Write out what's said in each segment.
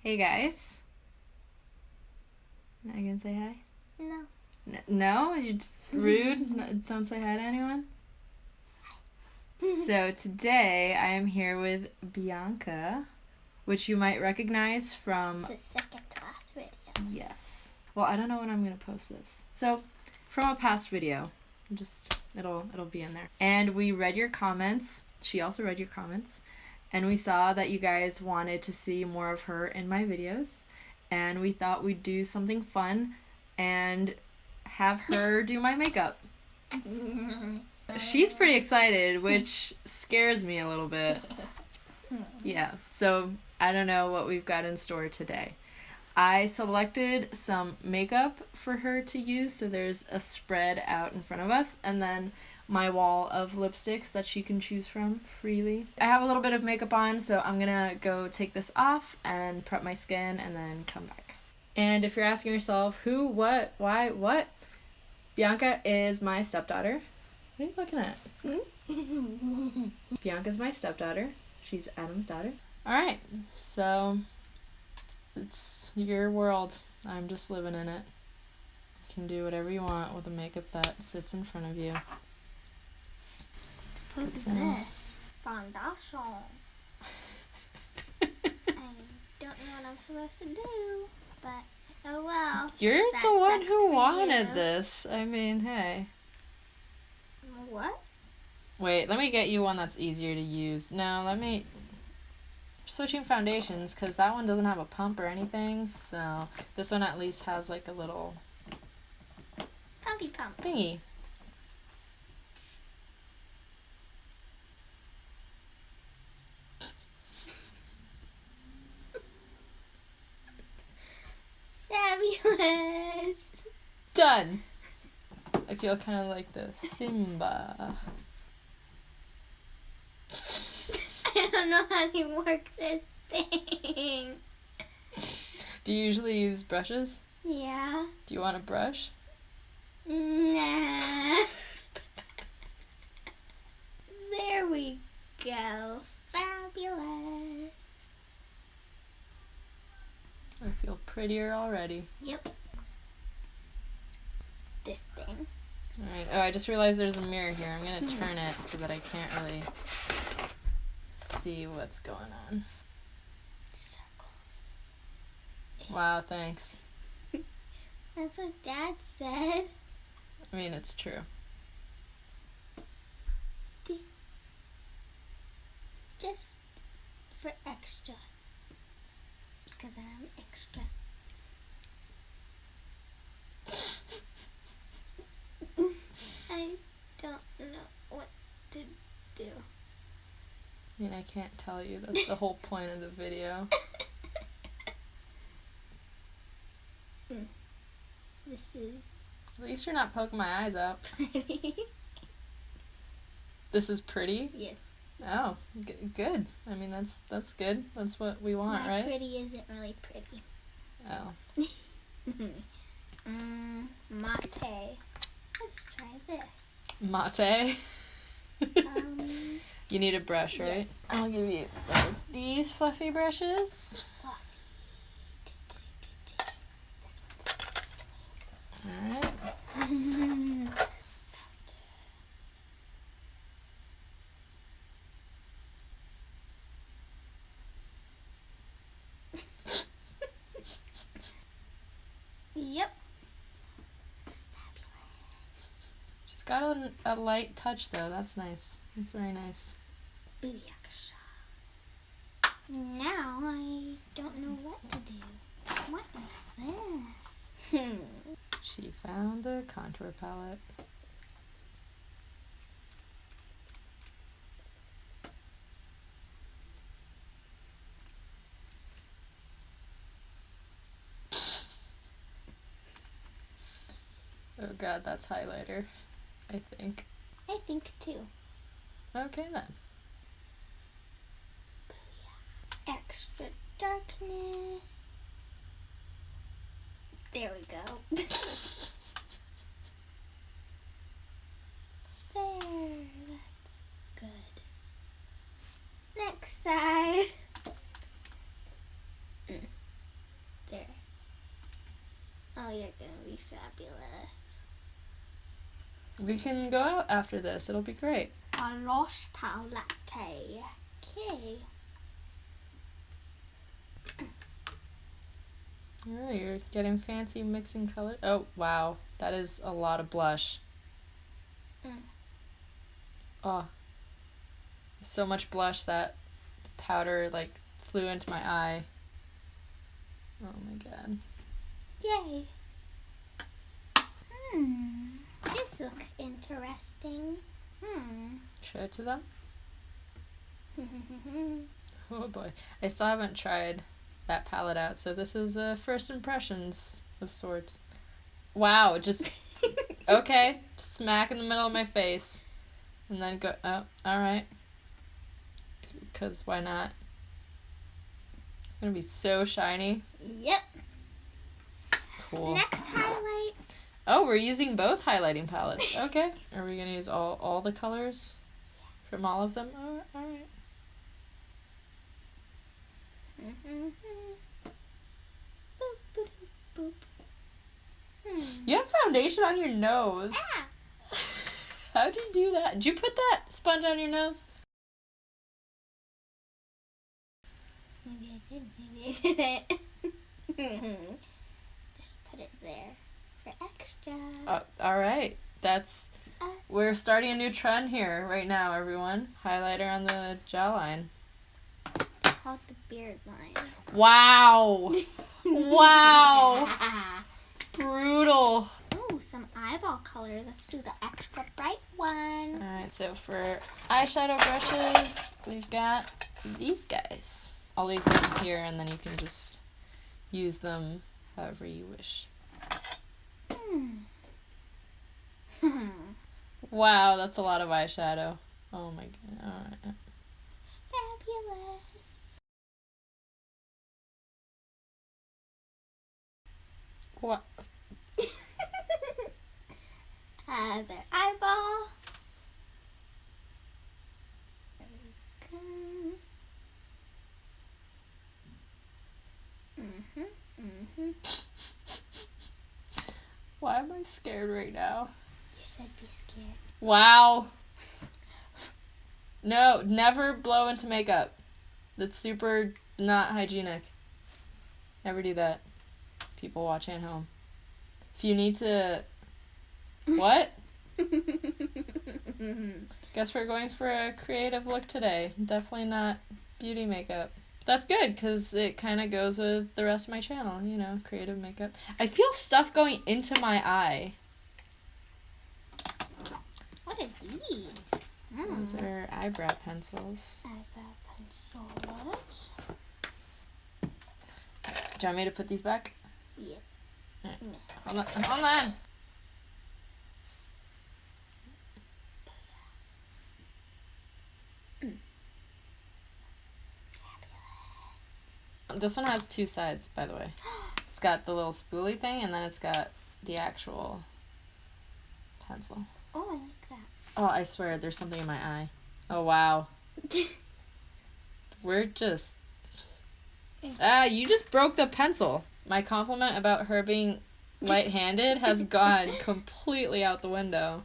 Hey guys. Now you gonna say hi? No. No? You're just rude? Don't say hi to anyone? So today I am here with Bianca, which you might recognize from The second class video. Yes. Well, I don't know when I'm gonna post this. So from a past video. It'll be in there. And we read your comments. She also read your comments. And we saw that you guys wanted to see more of her in my videos. And we thought we'd do something fun and have her do my makeup. She's pretty excited, which scares me a little bit. Yeah, so I don't know what we've got in store today. I selected some makeup for her to use, so there's a spread out in front of us, and then my wall of lipsticks that she can choose from freely. I have a little bit of makeup on, so I'm gonna go take this off and prep my skin and then come back. And if you're asking yourself who, what, why, what, Bianca is my stepdaughter. What are you looking at? Bianca's my stepdaughter. She's Adam's daughter. Alright, so it's your world. I'm just living in it. You can do whatever you want with the makeup that sits in front of you. What is this? Foundation. I don't know what I'm supposed to do, but oh well. You're That the one sucks who for wanted you. this. I mean, hey. What? Wait, let me get you one that's easier to use. No, switching foundations, because that one doesn't have a pump or anything, so this one at least has like a little Pumpy pump. thingy. Fabulous. Done! I feel kind of like the Simba. I don't know how to work this thing. Do you usually use brushes? Yeah. Do you want a brush? Nah. There we go. Fabulous. I feel prettier already. Yep. This thing. Alright, oh, I just realized there's a mirror here. I'm gonna turn it so that I can't really see what's going on. Circles. Wow, thanks. That's what Dad said. I mean, it's true. Just for extra. Because I'm extra. I don't know what to do. I mean, I can't tell you. That's the whole point of the video. This is At least you're not poking my eyes out. pretty. This is pretty? Yes. Oh, good. I mean, that's good. That's what we want, My right? pretty isn't really pretty. Oh. Mate. Let's try this. Mate? You need a brush, right? Yes. I'll give you these fluffy brushes. Alright. Yep. She's got a light touch, though. That's nice. That's very nice. Booyakasha. Now I don't know what to do. What is this? She found the contour palette. Oh god, that's highlighter, I think. I think too. Okay then. Extra darkness. There we go. There, that's good. Next side. you're gonna be fabulous. We can go out after this. It'll be great. A lost pal latte. Okay. Oh, you're getting fancy mixing colors. Oh, wow. That is a lot of blush. Oh. So much blush that the powder, like, flew into my eye. Oh, my God. Yay. This looks interesting. Show it to them? Oh, boy. I still haven't tried that palette out, so this is first impressions of sorts. Wow, just okay, smack in the middle of my face, and then go. Oh, all right. Cause why not? It's gonna be so shiny. Yep. Cool. Next highlight. Oh, we're using both highlighting palettes. Okay. Are we gonna use all the colors from all of them? All right. Boop, boop, boop. You have foundation on your nose. Ah. How'd you do that? Did you put that sponge on your nose? Maybe I did. Maybe I didn't. Just put it there for extra. All right. We're starting a new trend here right now, everyone. Highlighter on the jawline. It's called the beard line. Wow. Wow. Brutal. Ooh, some eyeball colors. Let's do the extra bright one. All right, so for eyeshadow brushes, we've got these guys. I'll leave them here, and then you can just use them however you wish. Wow, that's a lot of eyeshadow. Oh my God. All right. Fabulous. What? Other eyeball. Why am I scared right now? You should be scared. Wow. No, never blow into makeup. That's super not hygienic. Never do that. People watching at home. If you need to... What? Guess we're going for a creative look today. Definitely not beauty makeup. That's good, because it kind of goes with the rest of my channel, you know, creative makeup. I feel stuff going into my eye. What are these? Those are eyebrow pencils. Eyebrow pencils. Do you want me to put these back? Yeah. Right. Hold on. This one has two sides, by the way. It's got the little spoolie thing, and then it's got the actual pencil. Oh, I like that. Oh, I swear, there's something in my eye. Oh, wow. We're just... you just broke the pencil. My compliment about her being light-handed has gone completely out the window.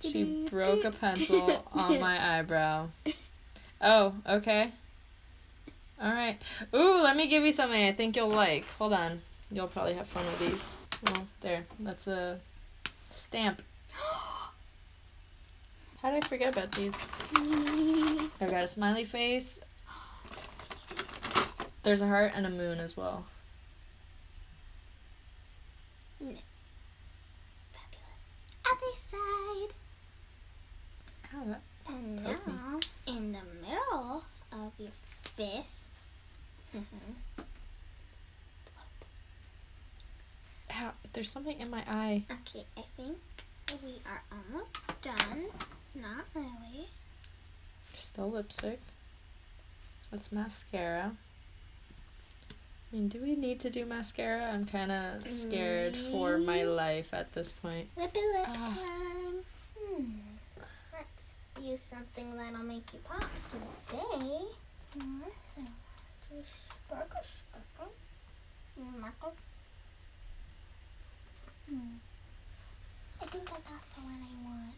She broke a pencil on my eyebrow. Oh, okay. Alright. Ooh, let me give you something I think you'll like. Hold on. You'll probably have fun with these. Oh, there. That's a stamp. How did I forget about these? I've got a smiley face. There's a heart and a moon as well. Fabulous. Other side. Ow, that And poked me. now, in the middle of your face. Ow, there's something in my eye. Okay, I think we are almost done. Not really. Still lipstick. That's mascara. I mean, do we need to do mascara? I'm kind of scared for my life at this point. Lippy lip time. Let's use something that'll make you pop today. Sparkle. I think I got the one I want.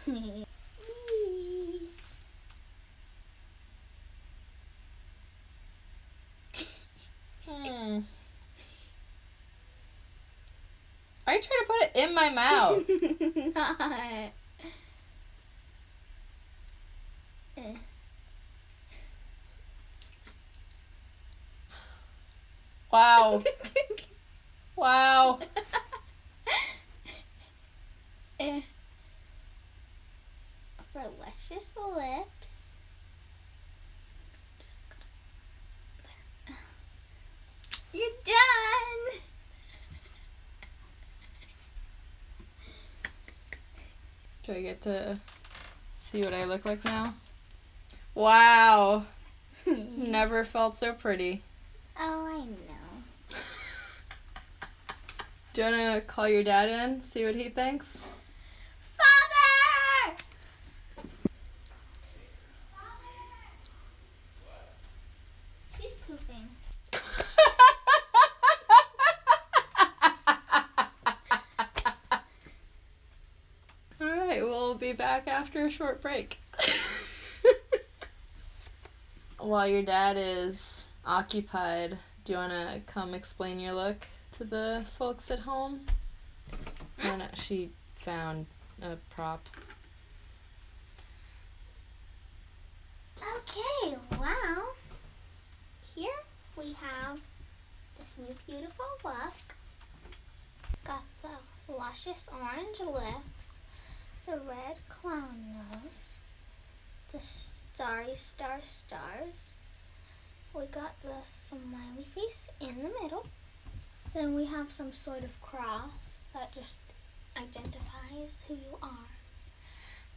Yeah. Are you trying to put it in my mouth? Not. Wow. Wow. For luscious lips. Just gonna... You're done. Do I get to see what I look like now? Wow. Never felt so pretty. Oh, I know. Do you want to call your dad in, see what he thinks? Father! She's pooping. All right, we'll be back after a short break. While your dad is occupied, do you want to come explain your look to the folks at home? She found a prop. Okay, well, here we have this new beautiful look. Got the luscious orange lips, the red clown nose, the starry stars. We got the smiley face in the middle. Then we have some sort of cross that just identifies who you are.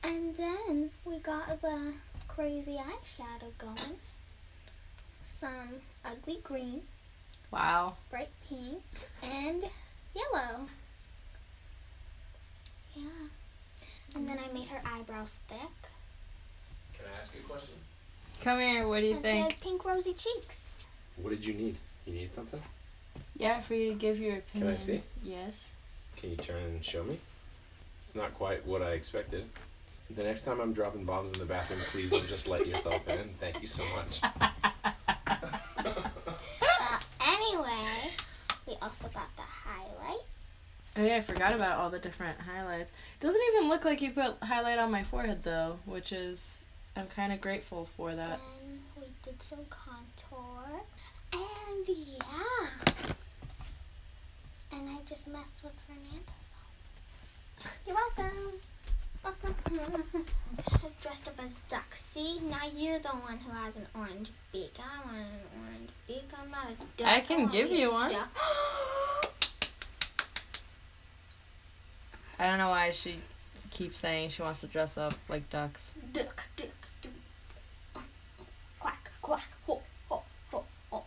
And then we got the crazy eyeshadow going. Some ugly green, Wow. bright pink, and yellow. Yeah. And then I made her eyebrows thick. Can I ask you a question? Come here, what do you And she think? has pink rosy cheeks. What did you need? You need something? Yeah, for you to give your opinion. Can I see? Yes. Can you turn and show me? It's not quite what I expected. The next time I'm dropping bombs in the bathroom, please don't just let yourself in. Thank you so much. Anyway, we also got the highlight. Oh yeah, I forgot about all the different highlights. Doesn't even look like you put highlight on my forehead though, which is, I'm kind of grateful for that. Then we did some contour. And yeah. And I just messed with Fernanda's. You're welcome. I should have dressed up as duck. See, now you're the one who has an orange beak. I want an orange beak. I'm not a duck. I can want give to be you a one. duck. I don't know why she keeps saying she wants to dress up like ducks. Duck, duck. Quack, quack, ho, ho, ho, ho.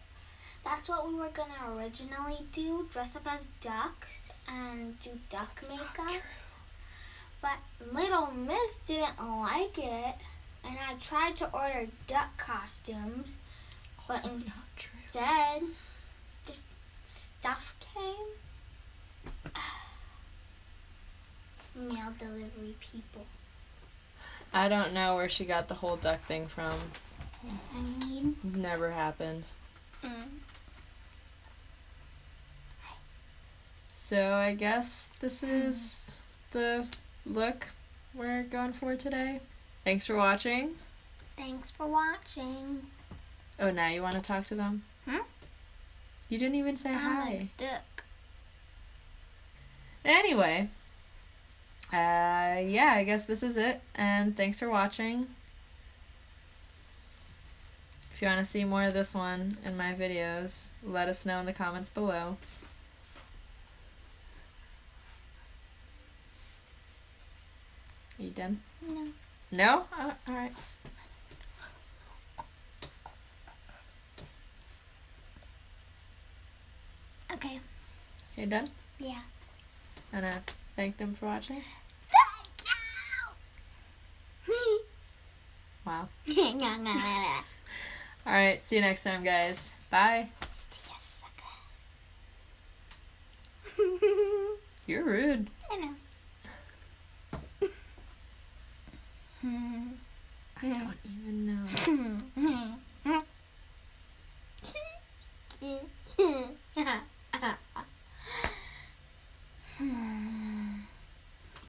That's what we were gonna originally do, dress up as ducks and do duck makeup. But Little Miss didn't like it, and I tried to order duck costumes, but instead, just stuff came. Mail delivery people. I don't know where she got the whole duck thing from. I mean, Never happened. So I guess this is the look we're going for today. Thanks for watching. Thanks for watching. Oh, now you want to talk to them? You didn't even say I'm hi. a duck. Anyway, yeah, I guess this is it. And thanks for watching. If you want to see more of this one in my videos, let us know in the comments below. Are you done? No. No? Oh, all right. Okay. You done? Yeah. Wanna thank them for watching? Thank you. Wow. All right, see you next time, guys. Bye. See ya, sucker. You're rude. I know. I don't even know.